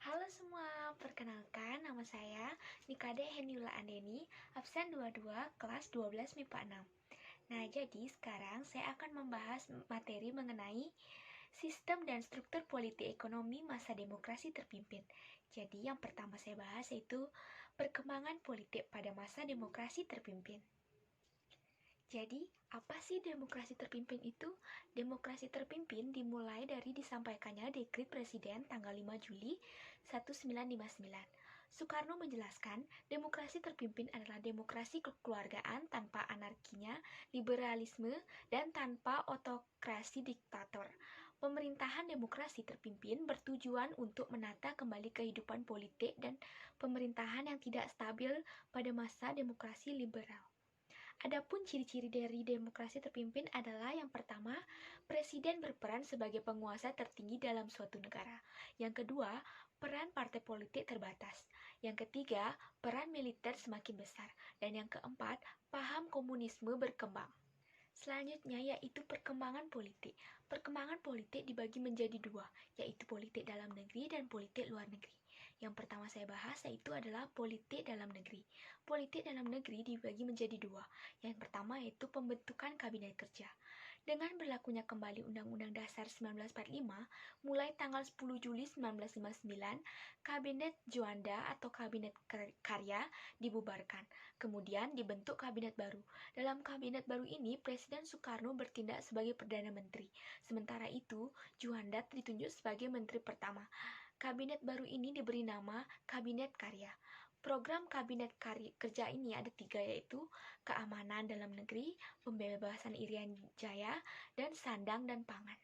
Halo semua, perkenalkan nama saya Nikade Heniula Andeni, absen 22, kelas 12 MIPA 6. Nah, jadi sekarang saya akan membahas materi mengenai sistem dan struktur politik ekonomi masa demokrasi terpimpin. Jadi yang pertama saya bahas yaitu perkembangan politik pada masa demokrasi terpimpin. Jadi, apa sih demokrasi terpimpin itu? Demokrasi terpimpin dimulai dari disampaikannya Dekrit Presiden tanggal 5 Juli 1959. Soekarno menjelaskan, demokrasi terpimpin adalah demokrasi kekeluargaan tanpa anarkinya, liberalisme, dan tanpa otokrasi diktator. Pemerintahan demokrasi terpimpin bertujuan untuk menata kembali kehidupan politik dan pemerintahan yang tidak stabil pada masa demokrasi liberal. Adapun ciri-ciri dari demokrasi terpimpin adalah yang pertama, presiden berperan sebagai penguasa tertinggi dalam suatu negara. Yang kedua, peran partai politik terbatas. Yang ketiga, peran militer semakin besar. Dan yang keempat, paham komunisme berkembang. Selanjutnya yaitu perkembangan politik. Perkembangan politik dibagi menjadi dua, yaitu politik dalam negeri dan politik luar negeri. Yang pertama saya bahas yaitu adalah politik dalam negeri. Politik dalam negeri dibagi menjadi dua. Yang pertama yaitu pembentukan kabinet kerja. Dengan berlakunya kembali Undang-Undang Dasar 1945, mulai tanggal 10 Juli 1959, Kabinet Juanda atau Kabinet Karya dibubarkan. Kemudian dibentuk kabinet baru. Dalam kabinet baru ini, Presiden Soekarno bertindak sebagai Perdana Menteri. Sementara itu, Juanda ditunjuk sebagai Menteri Pertama. Kabinet baru ini diberi nama Kabinet Karya. Program Kabinet Kerja ini ada tiga, yaitu keamanan dalam negeri, pembebasan Irian Jaya, dan sandang dan pangan.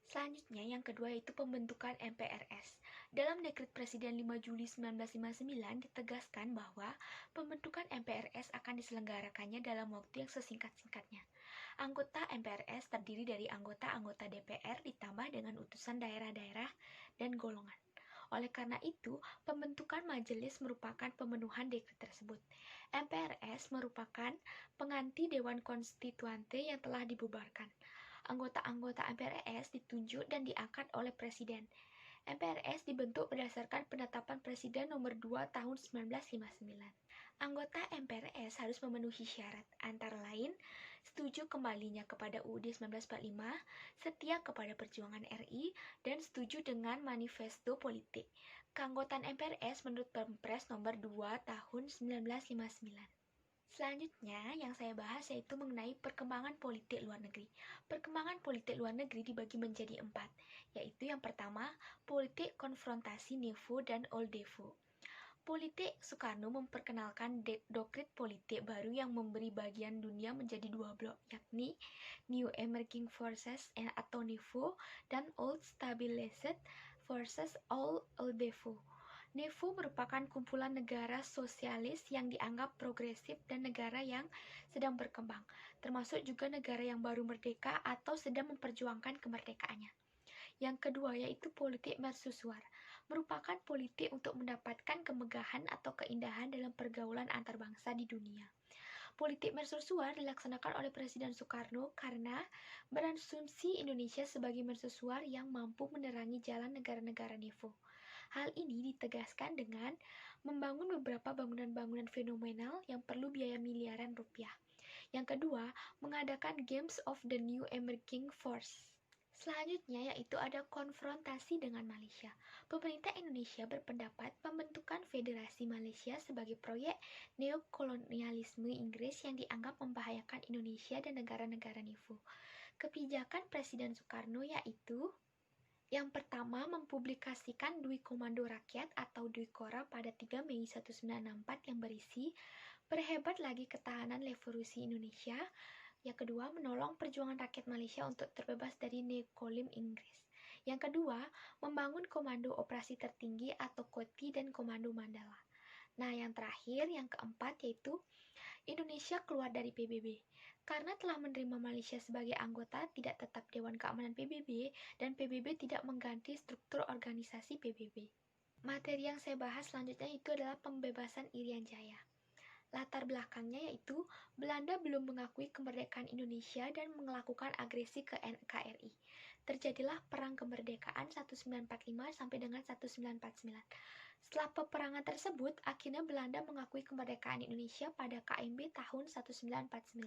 Selanjutnya yang kedua yaitu pembentukan MPRS. Dalam Dekret Presiden 5 Juli 1959 ditegaskan bahwa pembentukan MPRS akan diselenggarakannya dalam waktu yang sesingkat-singkatnya. Anggota MPRS terdiri dari anggota-anggota DPR ditambah dengan utusan daerah-daerah dan golongan. Oleh karena itu, pembentukan majelis merupakan pemenuhan dekret tersebut. MPRS merupakan pengganti Dewan Konstituante yang telah dibubarkan. Anggota-anggota MPRS ditunjuk dan diangkat oleh Presiden. MPRS dibentuk berdasarkan penetapan Presiden nomor 2 tahun 1959. Anggota MPRS harus memenuhi syarat, antara lain, setuju kembalinya kepada UUD 1945, setia kepada perjuangan RI, dan setuju dengan manifesto politik. Keanggotaan MPRS menurut Perpres nomor 2 tahun 1959. Selanjutnya yang saya bahas yaitu mengenai perkembangan politik luar negeri. Perkembangan politik luar negeri dibagi menjadi 4, yaitu yang pertama, politik konfrontasi NEFO dan Old Devo. Politik Soekarno memperkenalkan doktrin politik baru yang memberi bagian dunia menjadi dua blok, yakni New Emerging Forces atau NEFO dan Old Stabilized Forces Old Devo. NEFO merupakan kumpulan negara sosialis yang dianggap progresif dan negara yang sedang berkembang, termasuk juga negara yang baru merdeka atau sedang memperjuangkan kemerdekaannya. Yang kedua yaitu politik mercusuar, merupakan politik untuk mendapatkan kemegahan atau keindahan dalam pergaulan antar bangsa di dunia. Politik mercusuar dilaksanakan oleh Presiden Soekarno karena berasumsi Indonesia sebagai mercusuar yang mampu menerangi jalan negara-negara NEFO. Hal ini ditegaskan dengan membangun beberapa bangunan-bangunan fenomenal yang perlu biaya miliaran rupiah. Yang kedua, mengadakan Games of the New Emerging Force. Selanjutnya yaitu ada konfrontasi dengan Malaysia. Pemerintah Indonesia berpendapat pembentukan Federasi Malaysia sebagai proyek neokolonialisme Inggris yang dianggap membahayakan Indonesia dan negara-negara NEFO. Kebijakan Presiden Soekarno yaitu yang pertama, mempublikasikan Dwi Komando Rakyat atau Dwi Kora pada 3 Mei 1964 yang berisi perhebat lagi ketahanan revolusi Indonesia. Yang kedua, menolong perjuangan rakyat Malaysia untuk terbebas dari neokolim Inggris. Yang kedua, membangun Komando Operasi Tertinggi atau KOTI dan Komando Mandala. Nah, yang terakhir, yang keempat yaitu Indonesia keluar dari PBB. Karena telah menerima Malaysia sebagai anggota tidak tetap Dewan Keamanan PBB dan PBB tidak mengganti struktur organisasi PBB. Materi yang saya bahas selanjutnya itu adalah pembebasan Irian Jaya. Latar belakangnya yaitu Belanda belum mengakui kemerdekaan Indonesia dan melakukan agresi ke NKRI. terjadilah Perang Kemerdekaan 1945 sampai dengan 1949. Setelah peperangan tersebut, akhirnya Belanda mengakui kemerdekaan Indonesia pada KMB tahun 1949.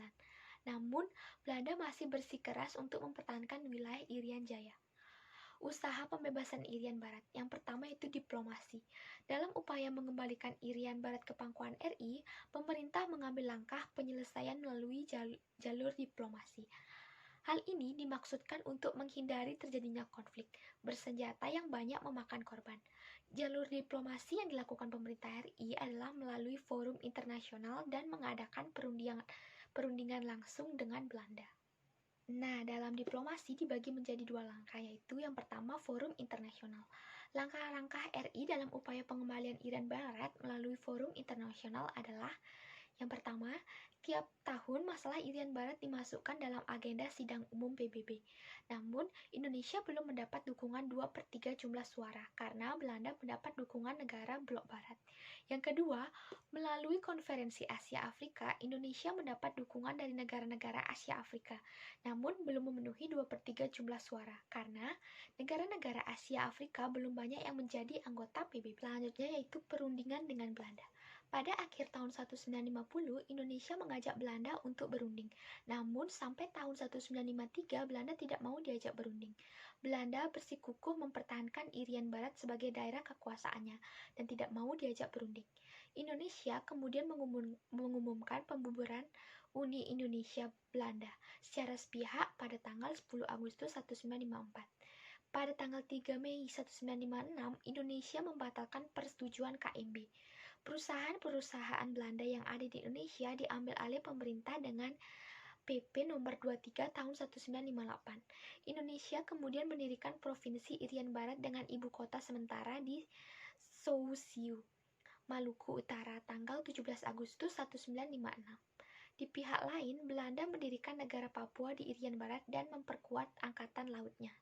Namun, Belanda masih bersikeras untuk mempertahankan wilayah Irian Jaya. Usaha pembebasan Irian Barat. Yang pertama itu diplomasi. Dalam upaya mengembalikan Irian Barat ke pangkuan RI, pemerintah mengambil langkah penyelesaian melalui jalur diplomasi. Hal ini dimaksudkan untuk menghindari terjadinya konflik bersenjata yang banyak memakan korban. Jalur diplomasi yang dilakukan pemerintah RI adalah melalui forum internasional dan mengadakan perundingan langsung dengan Belanda. Nah, dalam diplomasi dibagi menjadi dua langkah, yaitu yang pertama forum internasional. Langkah-langkah RI dalam upaya pengembalian Irian Barat melalui forum internasional adalah yang pertama, tiap tahun masalah Irian Barat dimasukkan dalam agenda sidang umum PBB. Namun, Indonesia belum mendapat dukungan 2/3 jumlah suara karena Belanda mendapat dukungan negara blok barat. Yang kedua, melalui konferensi Asia Afrika, Indonesia mendapat dukungan dari negara-negara Asia Afrika, namun belum memenuhi 2/3 jumlah suara karena negara-negara Asia Afrika belum banyak yang menjadi anggota PBB. Selanjutnya yaitu perundingan dengan Belanda. Pada akhir tahun 1950, Indonesia mengajak Belanda untuk berunding. Namun, sampai tahun 1953, Belanda tidak mau diajak berunding. Belanda bersikukuh mempertahankan Irian Barat sebagai daerah kekuasaannya dan tidak mau diajak berunding. Indonesia kemudian mengumumkan pembubaran Uni Indonesia Belanda secara sepihak pada tanggal 10 Agustus 1954. Pada tanggal 3 Mei 1956, Indonesia membatalkan persetujuan KMB. Perusahaan-perusahaan Belanda yang ada di Indonesia diambil alih pemerintah dengan PP nomor 23 tahun 1958. Indonesia kemudian mendirikan Provinsi Irian Barat dengan ibu kota sementara di Soussieu, Maluku Utara, tanggal 17 Agustus 1956. Di pihak lain, Belanda mendirikan negara Papua di Irian Barat dan memperkuat angkatan lautnya.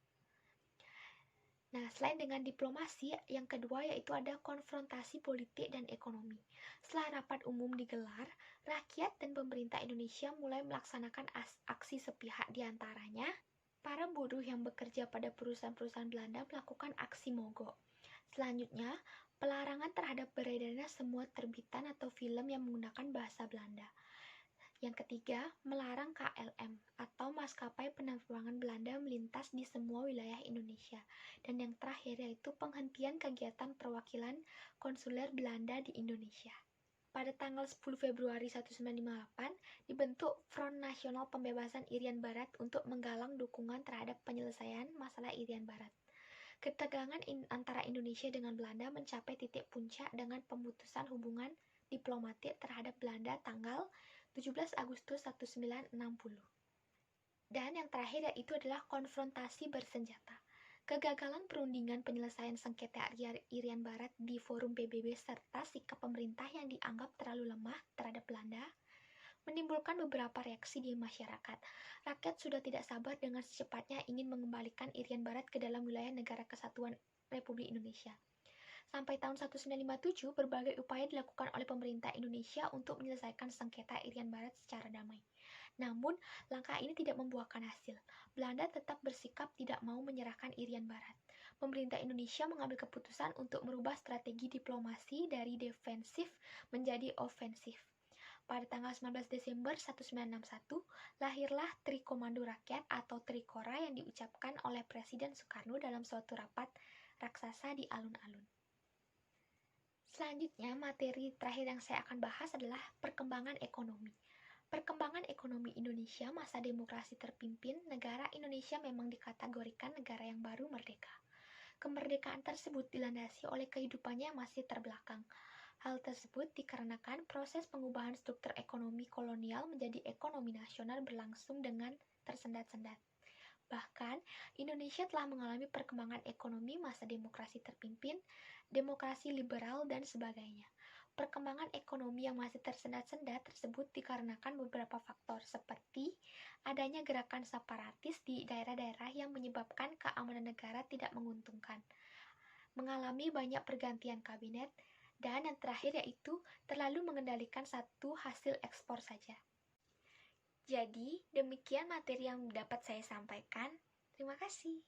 Nah, selain dengan diplomasi, yang kedua yaitu ada konfrontasi politik dan ekonomi. Setelah rapat umum digelar, rakyat dan pemerintah Indonesia mulai melaksanakan aksi sepihak. Di antaranya, para buruh yang bekerja pada perusahaan-perusahaan Belanda melakukan aksi mogok. Selanjutnya, pelarangan terhadap beredarnya semua terbitan atau film yang menggunakan bahasa Belanda. Yang ketiga, melarang KLM atau maskapai penerbangan Belanda melintas di semua wilayah Indonesia. Dan yang terakhir yaitu penghentian kegiatan perwakilan konsuler Belanda di Indonesia. Pada tanggal 10 Februari 1958, dibentuk Front Nasional Pembebasan Irian Barat untuk menggalang dukungan terhadap penyelesaian masalah Irian Barat. Ketegangan antara Indonesia dengan Belanda mencapai titik puncak dengan pemutusan hubungan diplomatik terhadap Belanda tanggal 17 Agustus 1960. Dan yang terakhir yaitu adalah konfrontasi bersenjata. Kegagalan perundingan penyelesaian sengketa Irian Barat di forum PBB serta sikap pemerintah yang dianggap terlalu lemah terhadap Belanda menimbulkan beberapa reaksi di masyarakat. Rakyat sudah tidak sabar dengan secepatnya ingin mengembalikan Irian Barat ke dalam wilayah Negara Kesatuan Republik Indonesia. Sampai tahun 1957, berbagai upaya dilakukan oleh pemerintah Indonesia untuk menyelesaikan sengketa Irian Barat secara damai. Namun, langkah ini tidak membuahkan hasil. Belanda tetap bersikap tidak mau menyerahkan Irian Barat. Pemerintah Indonesia mengambil keputusan untuk merubah strategi diplomasi dari defensif menjadi ofensif. Pada tanggal 19 Desember 1961, lahirlah Trikomando Rakyat atau Trikora yang diucapkan oleh Presiden Soekarno dalam suatu rapat raksasa di alun-alun. Selanjutnya, materi terakhir yang saya akan bahas adalah perkembangan ekonomi. Perkembangan ekonomi Indonesia masa demokrasi terpimpin, negara Indonesia memang dikategorikan negara yang baru merdeka. Kemerdekaan tersebut dilandasi oleh kehidupannya yang masih terbelakang. Hal tersebut dikarenakan proses pengubahan struktur ekonomi kolonial menjadi ekonomi nasional berlangsung dengan tersendat-sendat. Bahkan, Indonesia telah mengalami perkembangan ekonomi masa demokrasi terpimpin, demokrasi liberal, dan sebagainya. Perkembangan ekonomi yang masih tersendat-sendat tersebut dikarenakan beberapa faktor seperti adanya gerakan separatis di daerah-daerah yang menyebabkan keamanan negara tidak menguntungkan, mengalami banyak pergantian kabinet, dan yang terakhir yaitu terlalu mengendalikan satu hasil ekspor saja. Jadi, demikian materi yang dapat saya sampaikan. Terima kasih.